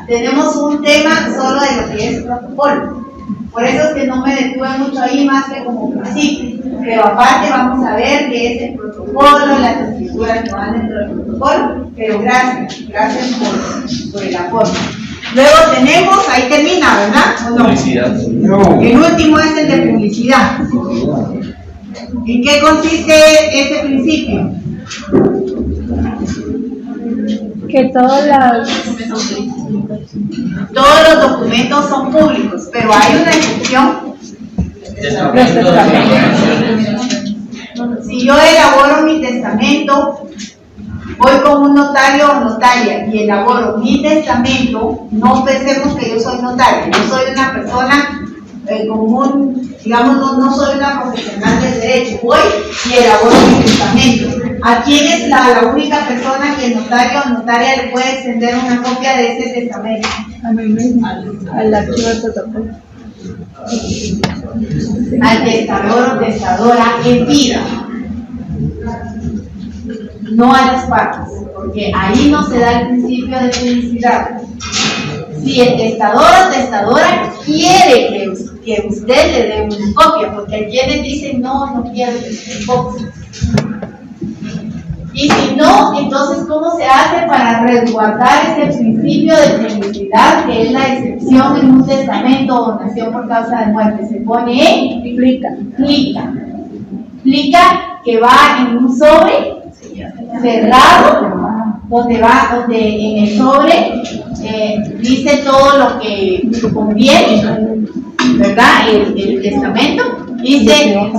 Tenemos un tema solo de lo que es protocolo. Por eso es que no me detuve mucho ahí más que como principio. Pero aparte vamos a ver qué es el protocolo, las escrituras que van dentro del protocolo. Pero gracias por el apoyo. Luego tenemos, ahí termina, ¿verdad? ¿O no? Publicidad. El último es el de publicidad. ¿En qué consiste ese principio? Que todos los documentos son públicos, pero hay una excepción. Si yo elaboro mi testamento, voy con un notario o notaria y elaboro mi testamento, no pensemos que yo soy notario, yo soy una persona común, digamos, no soy una profesional del derecho, voy y elaboro mi testamento. ¿A quién es la única persona que el notario o notaria le puede extender una copia de ese testamento? a mí mismo, al archivo de protocolo. Al testador o testadora en vida, no a las partes, porque ahí no se da el principio de publicidad. Si el testador o testadora quiere que usted le dé una copia, porque hay quienes dicen no quiero que se copie. Y si no, entonces ¿cómo se hace para resguardar ese principio de publicidad, que es la excepción en un testamento o donación por causa de muerte? Se pone en plica, que va en un sobre cerrado, donde en el sobre dice todo lo que conviene, ¿verdad? El testamento, dice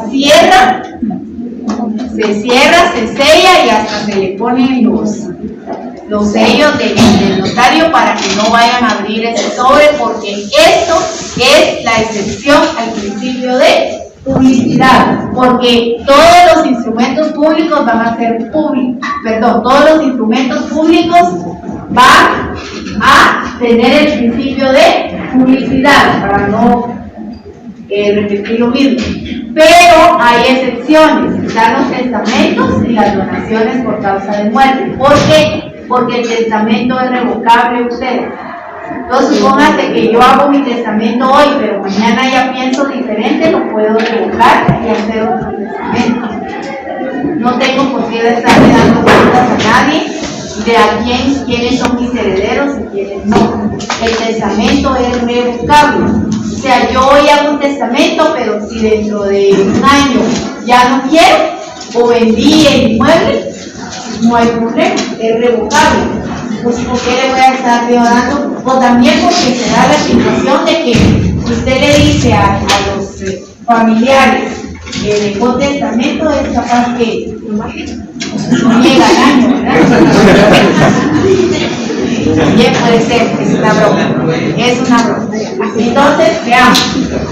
se cierra, se sella y hasta se le ponen los sellos del notario para que no vayan a abrir ese sobre, porque esto es la excepción al principio de publicidad, porque todos los instrumentos públicos van a ser todos los instrumentos públicos van a tener el principio de publicidad, para no repetir lo mismo. Pero hay excepciones, están los testamentos y las donaciones por causa de muerte. ¿Por qué? Porque el testamento es revocable ustedes. Entonces, supóngase que yo hago mi testamento hoy, pero mañana ya pienso diferente, lo puedo revocar y hacer otro testamento. No tengo por qué estarle dando cuentas a nadie de quiénes son mis herederos y quiénes no. El testamento es revocable. O sea, yo hoy hago un testamento, pero si dentro de un año ya no quiero o vendí el inmueble, no hay problema, es revocable. Pues, ¿por qué le voy a estar dando? O también porque se da la situación de que usted le dice a los familiares que dejó testamento, es capaz que no llega al año, ¿verdad? Bien, puede ser, es una broma. Entonces, veamos.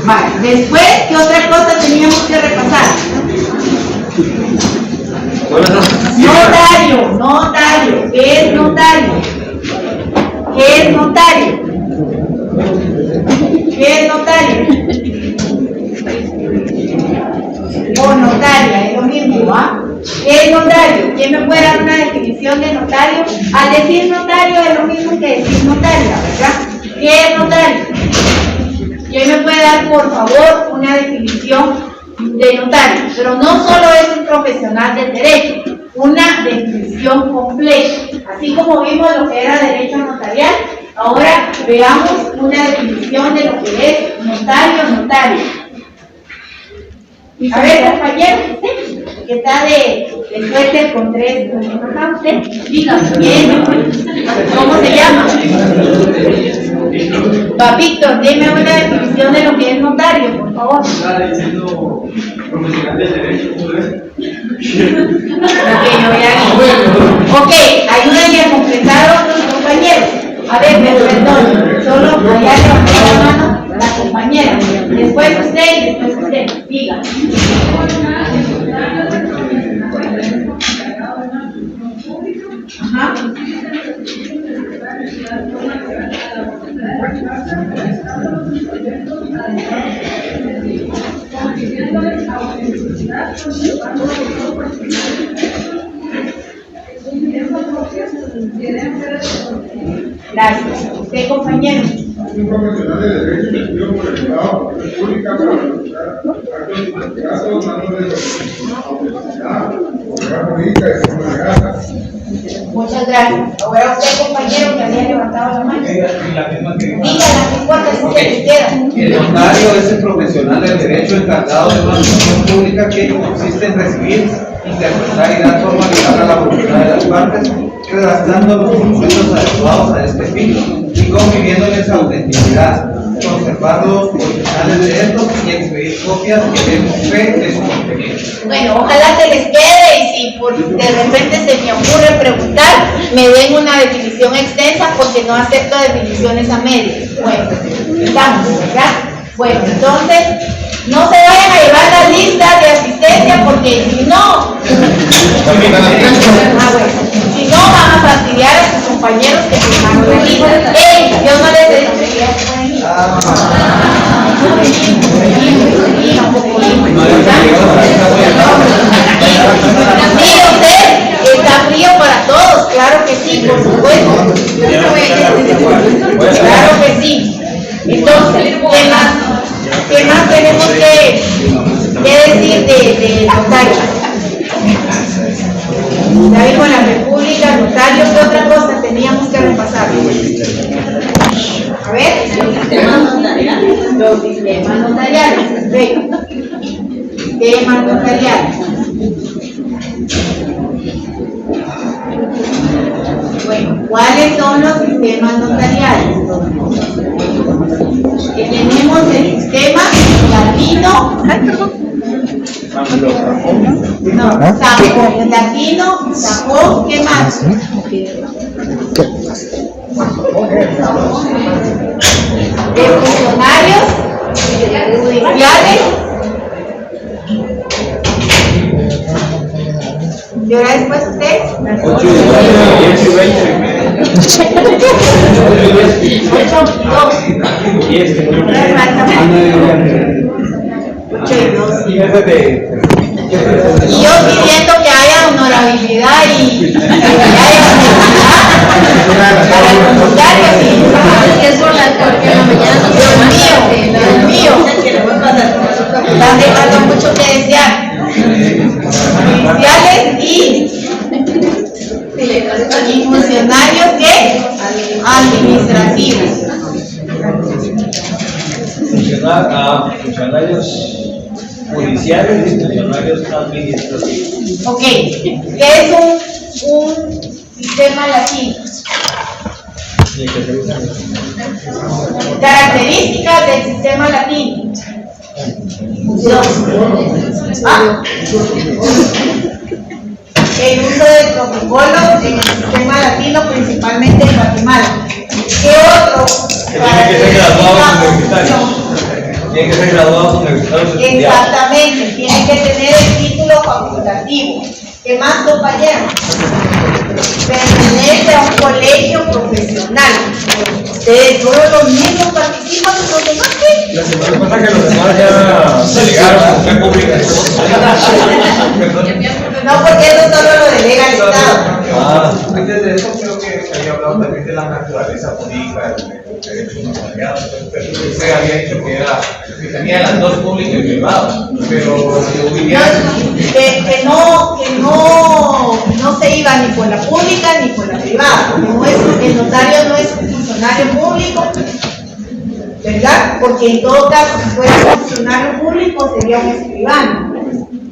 Vale. Después, ¿qué otra cosa teníamos que repasar? Notario. ¿Qué es notario? O notaria, es lo mismo, ¿ah? ¿Qué es notario? ¿Quién me puede dar una definición de notario? Al decir notario es lo mismo que decir notaria, ¿verdad? ¿Qué es notario? ¿Quién me puede dar, por favor, una definición de notario? Pero no solo es un profesional del derecho, una definición completa. Así como vimos lo que era derecho notarial, ahora veamos una definición de lo que es notario. A ver, compañero, usted, que está de suerte con 3, ajá, usted, dígame, bien, ¿cómo se llama? Va, Víctor, dime una definición de lo que es notario, por favor. Está diciendo profesional del derecho, Ok, ayúdenme a completar a otros compañeros. A ver, perdón, solo allá levantó la mano la compañera. Después usted y después usted. Diga. Ajá. Gracias. ¿Usted, compañero? Un profesional de derecho elegido por el Estado, por la República, para realizar actos investigados, dándoles autenticidad, seguridad jurídica y forma legal. Muchas gracias. Ahora usted, compañero, que había levantado la mano. Dígala, no importa si se queda. El notario es el profesional del derecho encargado de una función pública que consiste en recibir, interpretar y dar formalidad a la voluntad de las partes, redactando los documentos adecuados a este fin y confiriéndoles autenticidad, conservar los originales de estos y expedir copias que den fe de su contenido. Bueno, ojalá se les quede y si de repente se me ocurre preguntar, me den una definición extensa porque no acepto definiciones a medias. Bueno, estamos, ¿verdad? Bueno, entonces, no se vayan a llevar las listas de asistencia porque si no, si no van a fastidiar a sus compañeros que firmaron la lista. ¡Ey! Yo no les he dicho que ya se pueden ir. Mire usted, está frío para todos, claro que sí, por supuesto. Claro que sí. Entonces, ¿qué más tenemos que decir de notario? Ya vimos la República, notario, ¿qué otra cosa teníamos que repasar? A ver, los sistemas notariales. Los sistemas notariales, perfecto. Sistemas notariales. Bueno, ¿cuáles son los sistemas notariales? Tenemos el sistema latino. No, sajón, latino, sajón, ¿qué más? De funcionarios judiciales. ¿Y ahora después ustedes? 8 y 2. Y yo pidiendo que haya honorabilidad y que haya honestidad para los notarios y es por la Dios mío, están dejando mucho que desear. Judiciales y funcionarios que administrativos. Funcionarios judiciales y funcionarios administrativos. Ok, ¿qué es un sistema latino? Características del sistema latino. El uso del protocolo en el sistema latino, principalmente en Guatemala. ¿Qué otro? Tiene que ser graduados universitarios. Exactamente, tiene que tener el título facultativo. ¿Qué más, compañeros? Pertenece a un colegio profesional. Ustedes, todos los niños participan, los demás qué? La semana pasada que los demás ya se llegaron a la pública. No, porque eso solo lo delega el Estado. Antes de eso creo que se había hablado también de la naturaleza jurídica del derecho notariado. Pero usted había dicho que tenía las dos, público y privado, pero No se iba ni por la pública ni por la privada. El notario no es un funcionario público, ¿verdad? Porque en todo caso, si fuera un funcionario público, sería un escribano,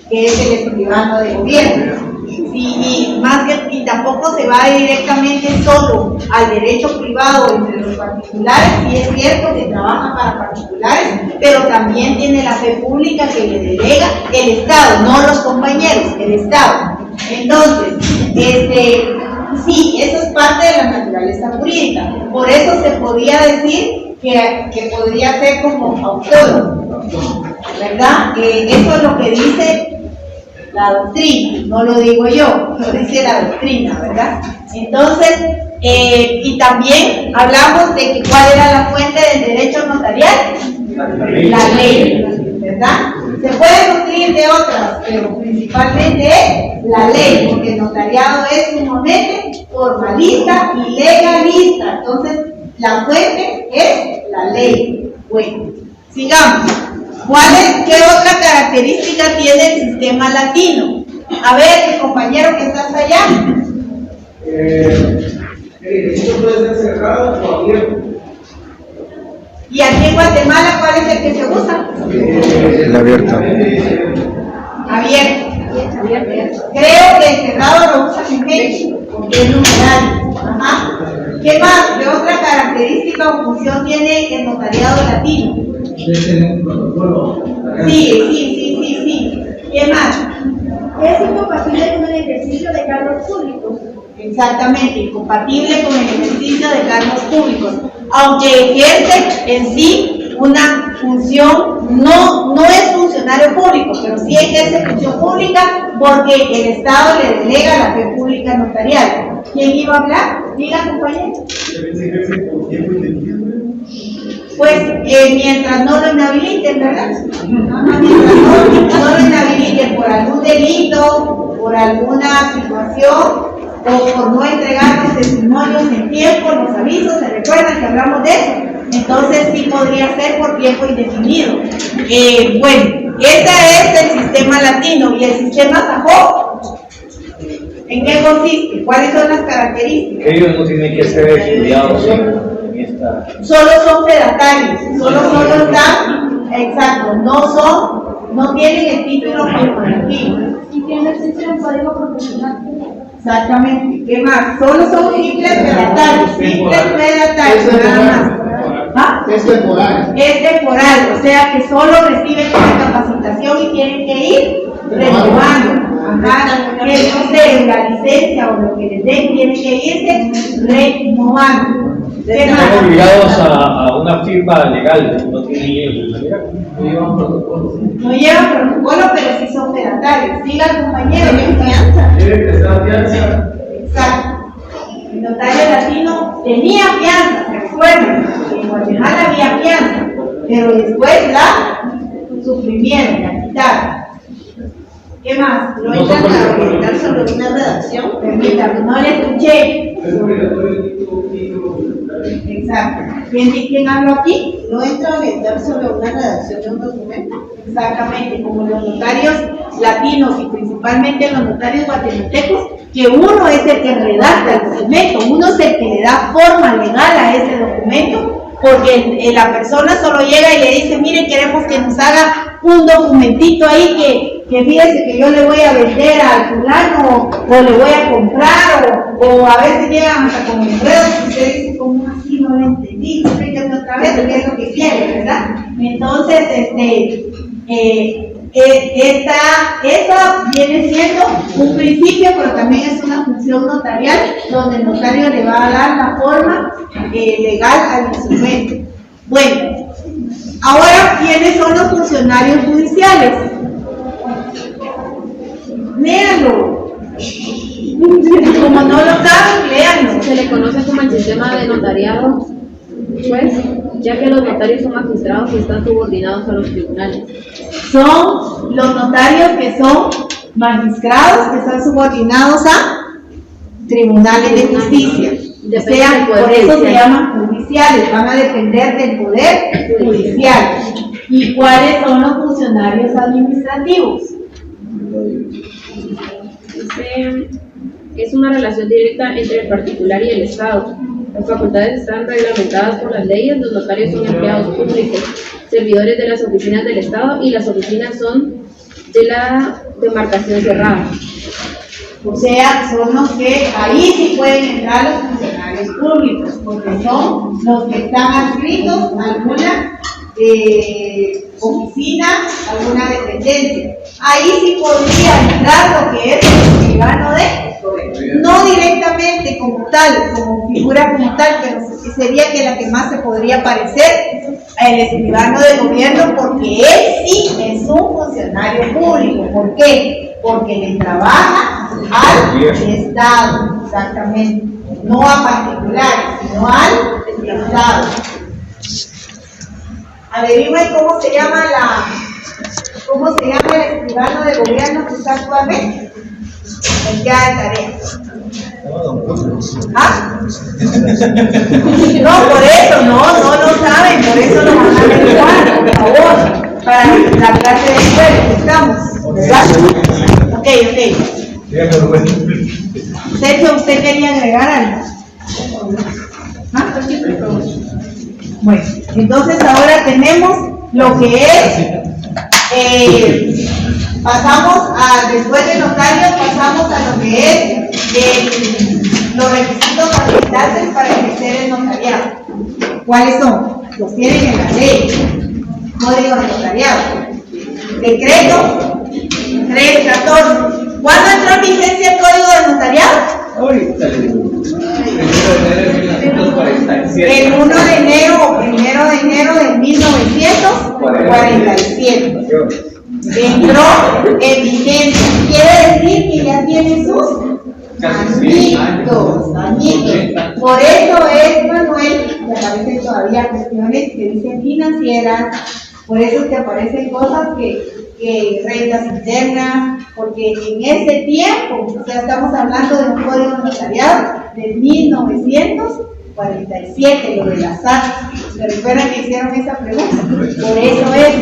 que es el escribano de gobierno. Y tampoco se va directamente solo al derecho privado entre los particulares, y es cierto que trabaja para particulares, pero también tiene la fe pública que le delega el Estado, no los compañeros, el Estado. Entonces, sí, eso es parte de la naturaleza jurídica. Por eso se podría decir que podría ser como autónomo, ¿verdad? Eso es lo que dice la doctrina, no lo digo yo, lo dice la doctrina, ¿verdad? Entonces, y también hablamos de que cuál era la fuente del derecho notarial, la ley, ¿verdad? Se puede nutrir de otras, pero principalmente es la ley, porque el notariado es sumamente formalista y legalista. Entonces, la fuente es la ley. Bueno, sigamos. ¿Qué otra característica tiene el sistema latino? A ver, mi compañero que estás allá. el edificio puede ser cerrado o abierto. ¿Y aquí en Guatemala cuál es el que se usa? El abierto. Abierto. Creo que el cerrado lo usan en México, porque es numerario. Ajá. ¿Qué más? ¿Qué otra característica o función tiene el notariado latino? Sí. ¿Qué más? Es incompatible con el ejercicio de cargos públicos. Exactamente, incompatible con el ejercicio de cargos públicos. Aunque ejerce en sí una función, no es funcionario público, pero sí ejerce función pública porque el Estado le delega la fe pública notarial. ¿Quién iba a hablar? Diga, compañero. Pues mientras no lo inhabiliten, ¿verdad? Mientras no lo inhabiliten por algún delito, por alguna situación, o por no entregar los testimonios en tiempo, los avisos, ¿se recuerdan que hablamos de eso? Entonces sí podría ser por tiempo indefinido. Bueno, ese es el sistema latino. ¿Y el sistema sajón? ¿En qué consiste? ¿Cuáles son las características? Ellos no tienen que ser estudiados en esta... Solo son fedatarios, solo están, exacto, no tienen el título corporativo. Y tiene excepción código profesional. Exactamente. ¿Qué más? Solo son simples fedatarios, nada más. ¿Ah? Es temporal. Es temporal, o sea que solo reciben una capacitación y tienen que ir renovando. Ajá, que no sé, la licencia o lo que les den, tienen que irse renovando. Están obligados a una firma legal, no tienen No llevan protocolo. No llevan protocolo, pero sí son fedatarios. Siga, compañero, ¿tienen fianza? Tiene que estar fianza. Exacto. El notario latino tenía fianza, ¿se recuerdan? En Guatemala había fianza, pero después la suprimieron, la quitaron. ¿Qué más? ¿Lo entran a orientar sobre una redacción? Permítame, no le escuché. Exacto. ¿Quién habló aquí? No entra a orientar sobre una redacción de un documento. Exactamente, como los notarios latinos y principalmente los notarios guatemaltecos, que uno es el que redacta el documento, uno es el que le da forma legal a ese documento, porque la persona solo llega y le dice, mire, queremos que nos haga un documentito ahí que fíjese que yo le voy a vender al fulano o le voy a comprar o a veces llegan hasta con enredos y usted dice, ¿cómo así? No lo entendí, explíqueme otra vez qué es lo que quiere, ¿verdad? Entonces, esa viene siendo un principio, pero también es una función notarial donde el notario le va a dar la forma legal al instrumento. Bueno, ahora, ¿quiénes son los funcionarios judiciales? Léanlo. Como no lo saben, léanlo. Se le conoce como el sistema de notariado, pues, ya que los notarios son magistrados y están subordinados a los tribunales. Son los notarios que son magistrados que están subordinados a tribunales de justicia. O sea, por eso se llaman judiciales, van a depender del poder judicial. ¿Y cuáles son los funcionarios administrativos? Es una relación directa entre el particular y el Estado. Las facultades están reglamentadas por las leyes, los notarios son empleados públicos, servidores de las oficinas del Estado y las oficinas son de la demarcación cerrada. O sea, son los que ahí sí pueden entrar los funcionarios públicos, porque son los que están adscritos a alguna oficina, alguna dependencia. Ahí sí podría entrar lo que es el escribano no directamente como tal, como figura como tal, pero sería que la que más se podría parecer al escribano del gobierno, porque él sí es un funcionario público. ¿Por qué? Porque le trabaja al Estado, exactamente, no a particulares, sino al Estado. Averigüen cómo se llama el escribano de gobierno que está actualmente. En cada tarea. ¿Ah? No, por eso, no lo saben, por eso lo van a averiguar, por favor, para la clase de jueves, estamos, ¿verdad? Ok. Sergio, ¿usted quería agregar algo? ¿Ah? Bueno, entonces ahora tenemos lo que es, después de notarios, pasamos a lo que es los requisitos habilitantes para ejercer el notariado. ¿Cuáles son? Los tienen en la ley, código de notariado, decreto 314. ¿Cuándo entró en vigencia el código de notariado? Ahorita le digo. El 1 de enero de 1947. Entró en vigencia. Quiere decir que ya tiene sus añitos. Por eso es, Manuel, que aparecen todavía cuestiones que dicen financieras, por eso es que aparecen cosas que rentas internas, porque en ese tiempo, o sea, estamos hablando de un código notariado de 1947, lo de las artes. ¿Se recuerdan que hicieron esa pregunta? Por eso es,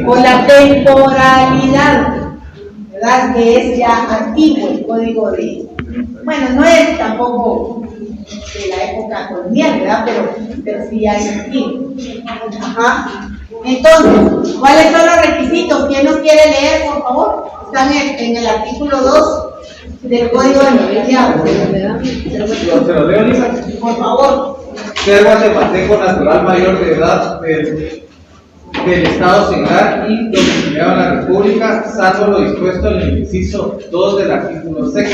por la temporalidad, ¿verdad? Que es ya antiguo el código de... Bueno, no es tampoco de la época colonial, ¿verdad? Pero sí ya es antiguo. Ajá. Entonces, ¿cuáles son los requisitos? ¿Quién los quiere leer, por favor? Están en el artículo 2 del Código de Notariado. ¿Se lo leo, Lisa? Por favor. Ser guatemalteco natural mayor de edad del Estado singular y domiciliado en la República, salvo lo dispuesto en el inciso 2 del artículo 6.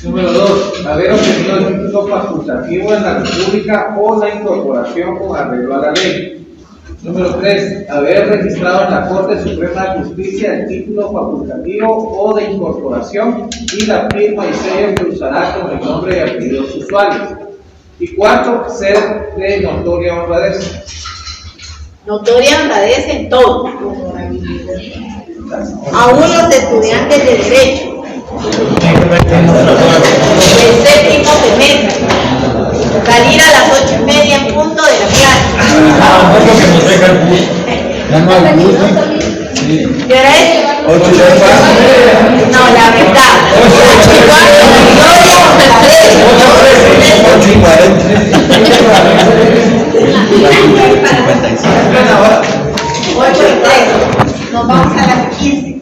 Número 2. Haber obtenido el título facultativo en la República o la incorporación con arreglo a la ley. Número 3. Haber registrado en la Corte Suprema de Justicia el título facultativo o de incorporación y la firma y sello que usará con el nombre y apellidos usuarios. Y 4. Ser de notoria honradez. Notoria honradez en todo. Aún los estudiantes de Derecho. El séptimo semestre. Salir a las 8:30 en punto de la clase. ¿Qué hora es? 8:15. No, la verdad. 8:03. Nos vamos a las 15.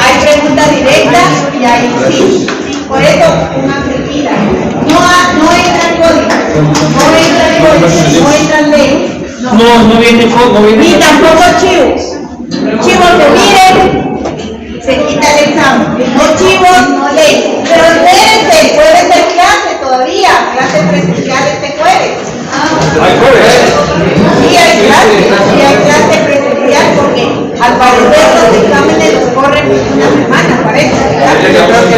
Hay preguntas directas y hay sí. Por eso, una seguida. No entran códigos, no entran leyes. No viene Ni tampoco chivos. Chivos que miren, se quita el examen. No chivos, no leyes. Pero espérense, puede ser clase todavía, clase presencial este jueves. ¿Hay jueves? Sí hay clase presencial porque al parecer los exámenes los corren una semana, parece. Yo creo que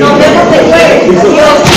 Nos vemos el jueves. Adiós.